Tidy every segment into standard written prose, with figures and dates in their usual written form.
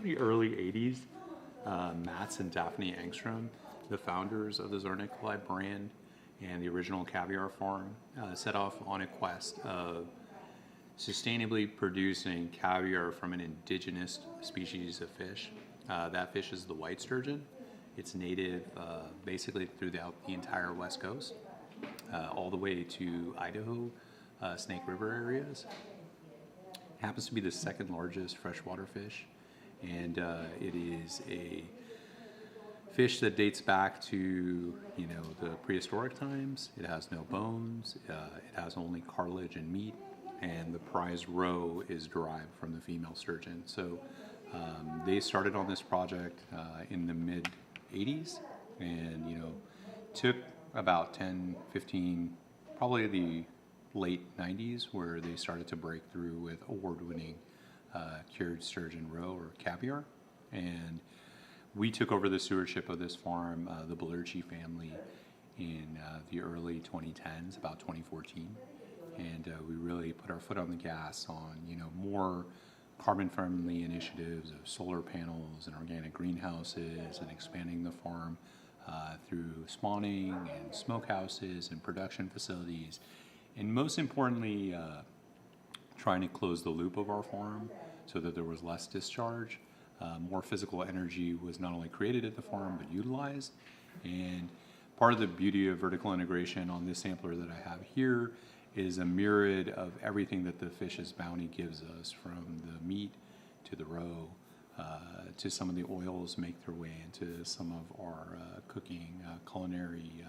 the early 80s, Mats and Daphne Engstrom, the founders of the Tsar Nicoulai brand and the original Caviar farm, set off on a quest of sustainably producing caviar from an indigenous species of fish. That fish is the white sturgeon. It's native basically throughout the entire West Coast, all the way to Idaho, Snake River areas. It happens to be the second largest freshwater fish, and it is a fish that dates back to, the prehistoric times. It has no bones. It has only cartilage and meat, and the prize roe is derived from the female sturgeon. So they started on this project in the mid 80s, and took about 10, 15, probably the late 90s, where they started to break through with award-winning cured sturgeon roe or caviar. And we took over the stewardship of this farm, the Bolourchi family, in the early 2010s, about 2014. And we really put our foot on the gas on, more carbon-friendly initiatives of solar panels and organic greenhouses, and expanding the farm through spawning and smokehouses and production facilities. And most importantly, trying to close the loop of our farm so that there was less discharge. More physical energy was not only created at the farm, but utilized. And part of the beauty of vertical integration on this sampler that I have here is a myriad of everything that the fish's bounty gives us, from the meat to the roe, to some of the oils make their way into some of our cooking, culinary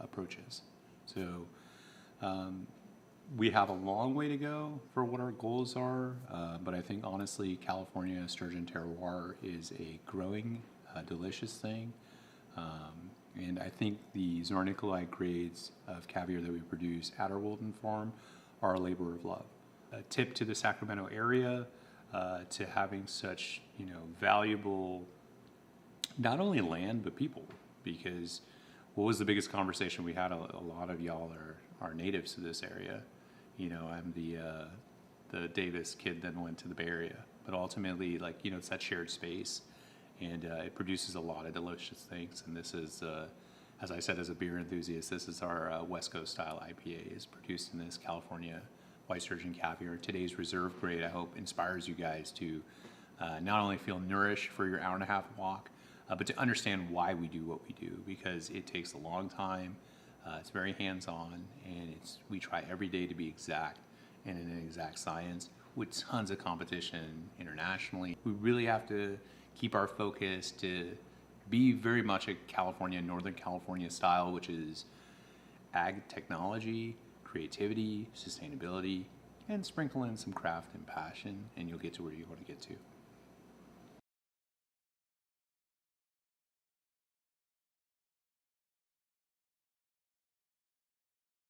approaches. So we have a long way to go for what our goals are, but I think honestly California sturgeon terroir is a growing, delicious thing. And I think the Tsar Nicoulai grades of caviar that we produce at our Wilton farm are a labor of love. A tip to the Sacramento area, to having such valuable, not only land but people, because what was the biggest conversation we had? A lot of y'all are natives to this area. I'm the Davis kid that went to the Bay Area, but ultimately, it's that shared space, and it produces a lot of delicious things. And this is, as I said, as a beer enthusiast, this is our West Coast style IPA, is produced in this California white sturgeon caviar. Today's reserve grade, I hope, inspires you guys to not only feel nourished for your hour-and-a-half walk, but to understand why we do what we do, because it takes a long time. It's very hands-on, and we try every day to be exact and in an exact science, with tons of competition internationally. We really have to keep our focus to be very much a California, Northern California style, which is ag technology, creativity, sustainability, and sprinkle in some craft and passion, and you'll get to where you want to get to.